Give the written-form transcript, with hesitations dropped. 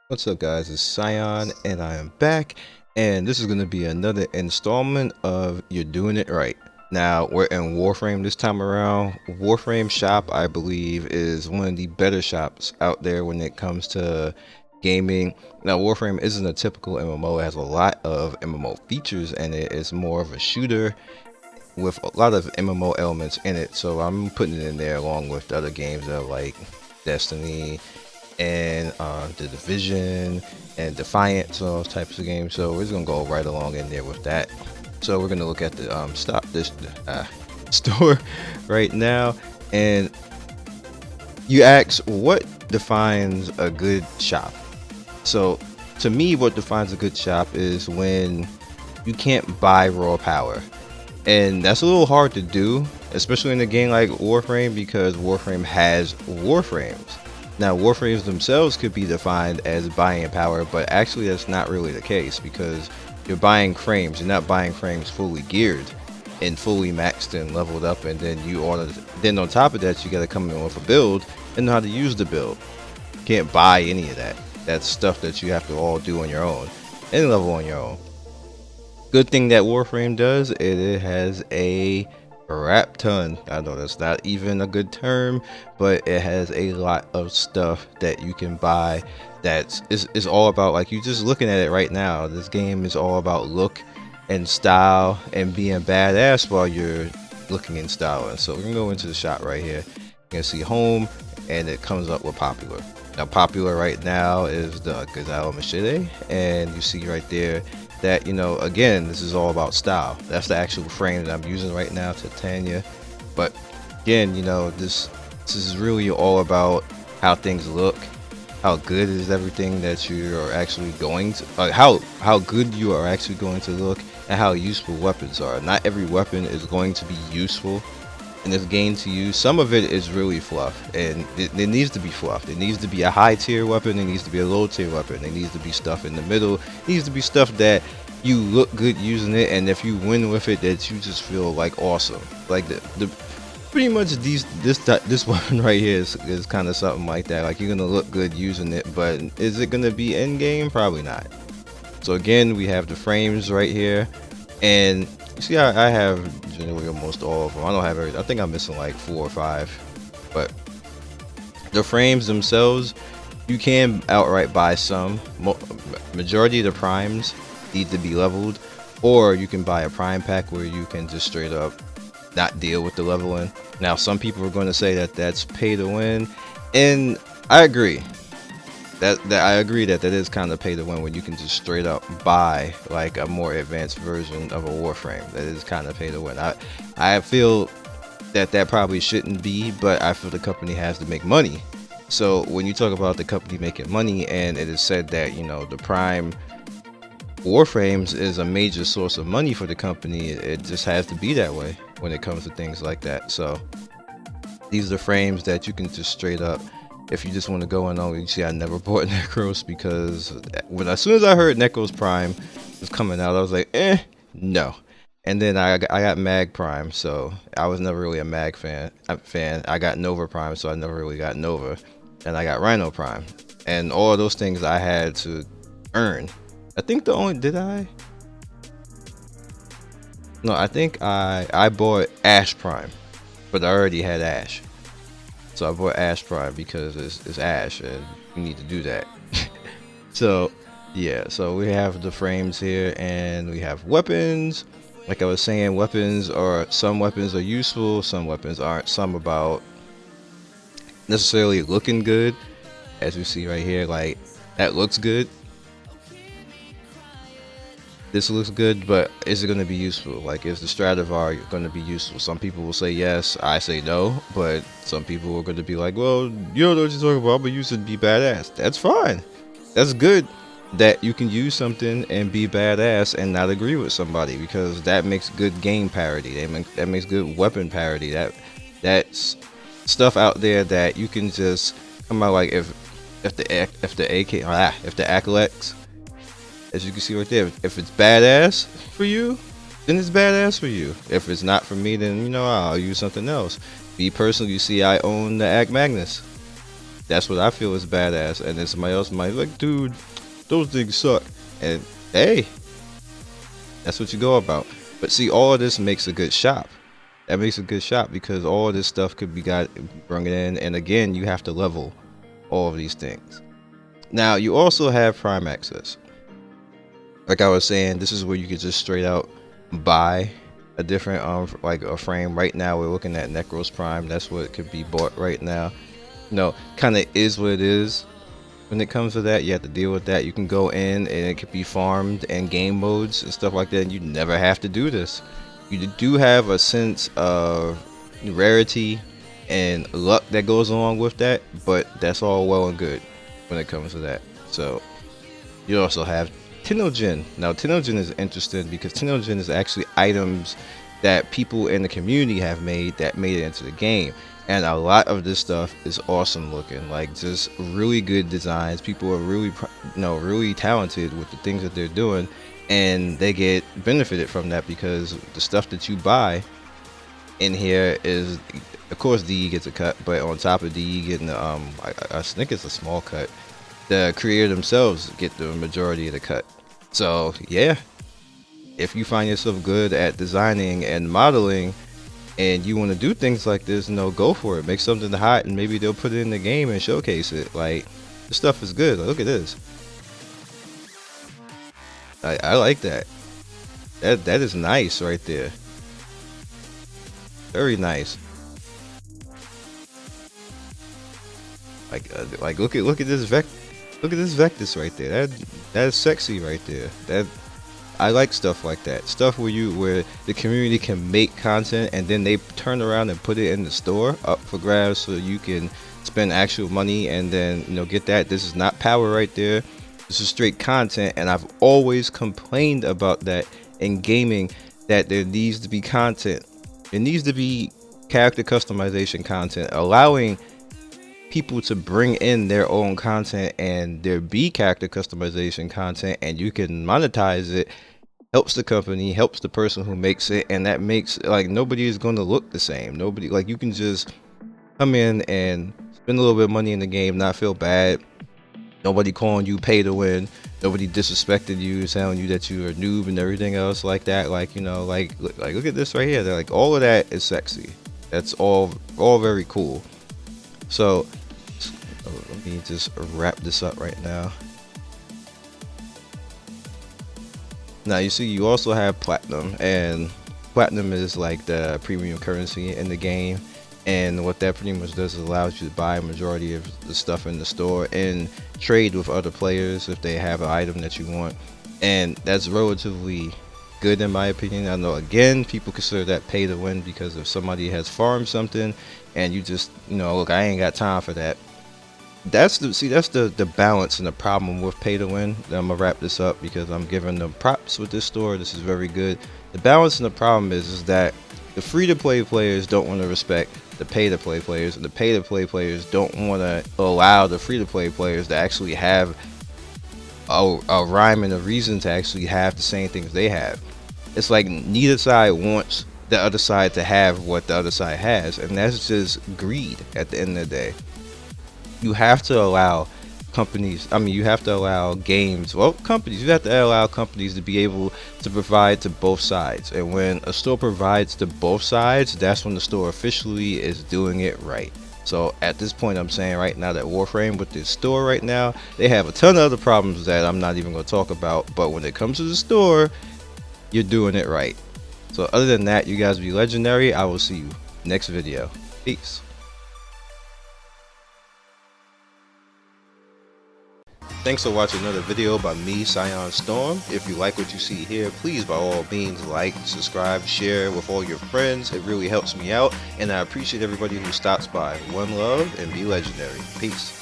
What's up, guys? It's Scion, and I am back, and this is going to be another installment of You're Doing It Right. Now, we're in Warframe this time around. Warframe shop, I believe, is one of the better shops out there when it comes to gaming. Now, Warframe isn't a typical MMO. It has a lot of MMO features, and it is more of a shooter with a lot of MMO elements in it. So I'm putting it in there along with the other games that are like Destiny, and the Division and Defiant, so those types of games. So we're just gonna go right along in there with that. So we're gonna look at the store right now, and you ask what defines a good shop. So to me, what defines a good shop is when you can't buy raw power, and that's a little hard to do, especially in a game like Warframe, because Warframe has Warframes. Now, Warframes themselves could be defined as buying power, but actually that's not really the case, because you're buying frames. You're not buying frames fully geared and fully maxed and leveled up, and then then on top of that, you got to come in with a build and know how to use the build. You can't buy any of that. That's stuff that you have to all do on your own and level on your own. Good thing that Warframe does, it has a crap ton. I know that's not even a good term, but it has a lot of stuff that you can buy. Is all about, like, you just looking at it right now. This game is all about look and style and being badass while you're looking and styling. So we're gonna go into the shop right here. You can see home, and it comes up with popular. Now, popular right now is the Gazelle Machete, and you see right there that, again, this is all about style. That's the actual frame that I'm using right now, Titania. But again, this is really all about how things look, how good is everything that you are actually going to, how good you are actually going to look, and how useful weapons are. Not every weapon is going to be useful in this game to use. Some of it is really fluff, and it needs to be fluff. It needs to be a high tier weapon, it needs to be a low tier weapon, it needs to be stuff in the middle, it needs to be stuff that you look good using it, and if you win with it, that you just feel like awesome. Like the pretty much this weapon right here is kind of something like that. Like, you're gonna look good using it, but is it gonna be in game? Probably not. So again, we have the frames right here, and you see, I have generally almost all of them. I don't have every. I think I'm missing like 4 or 5, but the frames themselves, you can outright buy some. Majority of the primes need to be leveled, or you can buy a prime pack where you can just straight up not deal with the leveling. Now, some people are going to say that that's pay to win, and I agree. That I agree that is kind of pay to win when you can just straight up buy like a more advanced version of a Warframe. That is kind of pay to win. I feel that probably shouldn't be, but I feel the company has to make money. So when you talk about the company making money, and it is said that the Prime Warframes is a major source of money for the company, it just has to be that way when it comes to things like that. So these are frames that you can just straight up, if you just want to go in on. You see, I never bought Necros, because as soon as I heard Necros Prime was coming out, I was like, no. And then I got Mag Prime, so I was never really a Mag fan. I got Nova Prime, so I never really got Nova. And I got Rhino Prime, and all of those things I had to earn. I think no, I think I bought Ash Prime, but I already had Ash. So I bought Ash Prime because it's Ash, and you need to do that. So yeah, so we have the frames here, and we have weapons. Like I was saying, some weapons are useful, some weapons aren't. Some about necessarily looking good, as we see right here. Like, that looks good. This looks good, but is it going to be useful? Like, is the Stradivar going to be useful? Some people will say yes, I say no, but some people are going to be like, well, you don't know what you're talking about, but use it to be badass. That's fine. That's good that you can use something and be badass and not agree with somebody, because that makes good game parity. That makes good weapon parity. That's stuff out there that you can just come out, like, if the acolytes, as you can see right there, if it's badass for you, then it's badass for you. If it's not for me, then I'll use something else. Me personally, you see, I own the Act Magnus. That's what I feel is badass. And then somebody else might be like, dude, those things suck. And hey, that's what you go about. But see, all of this makes a good shop. That makes a good shop because all of this stuff could be got brought in. And again, you have to level all of these things. Now, you also have Prime Access. Like I was saying, this is where you could just straight out buy a different like a frame. Right now we're looking at Necros Prime. That's what could be bought right now. Kind of is what it is. When it comes to that, you have to deal with that. You can go in and it could be farmed and game modes and stuff like that, and you never have to do this. You do have a sense of rarity and luck that goes along with that, but that's all well and good when it comes to that. So you also have Tenogen. Now Tenogen is interesting because Tenogen is actually items that people in the community have made that made it into the game, and a lot of this stuff is awesome looking, like just really good designs. People are really really talented with the things that they're doing, and they get benefited from that because the stuff that you buy in here is, of course, DE gets a cut, but on top of DE getting the I think it's a small cut, the creator themselves get the majority of the cut. So yeah, if you find yourself good at designing and modeling and you want to do things like this, go for it. Make something hot and maybe they'll put it in the game and showcase it. Like, this stuff is good. Like, look at this. I like that. That is nice right there. Very nice. Like look at this Vectus right there. That is sexy right there. I like stuff like that. Stuff where the community can make content and then they turn around and put it in the store up for grabs so you can spend actual money and then get that. This is not power right there. This is straight content, and I've always complained about that in gaming, that there needs to be content. It needs to be character customization content, allowing people to bring in their own content and there be character customization content, and you can monetize it. Helps the company, helps the person who makes it, and that makes, like, nobody is going to look the same. Nobody, like, you can just come in and spend a little bit of money in the game, not feel bad. Nobody calling you pay to win. Nobody disrespecting you, telling you that you're a noob and everything else like that. Like, like look at this right here. They're like, all of that is sexy. That's all very cool. So let me just wrap this up right now. Now you see, you also have platinum, and platinum is like the premium currency in the game, and what that pretty much does is allows you to buy a majority of the stuff in the store and trade with other players if they have an item that you want, and that's relatively good in my opinion. I know, again, people consider that pay to win because if somebody has farmed something and you just look, I ain't got time for that. That's the balance and the problem with pay to win. I'm gonna wrap this up because I'm giving them props with this store. This is very good. The balance and the problem is that the free to play players don't want to respect the pay to play players, and the pay to play players don't want to allow the free to play players to actually have a rhyme and a reason to actually have the same things they have. It's like neither side wants the other side to have what the other side has, and that's just greed at the end of the day. You have to allow companies, you have to allow games, you have to allow companies to be able to provide to both sides. And when a store provides to both sides, that's when the store officially is doing it right. So at this point, I'm saying right now that Warframe with this store right now, they have a ton of other problems that I'm not even going to talk about. But when it comes to the store, you're doing it right. So other than that, you guys be legendary. I will see you next video. Peace. Thanks for watching another video by me, Scion Storm. If you like what you see here, please by all means like, subscribe, share with all your friends. It really helps me out, and I appreciate everybody who stops by. One love and be legendary. Peace.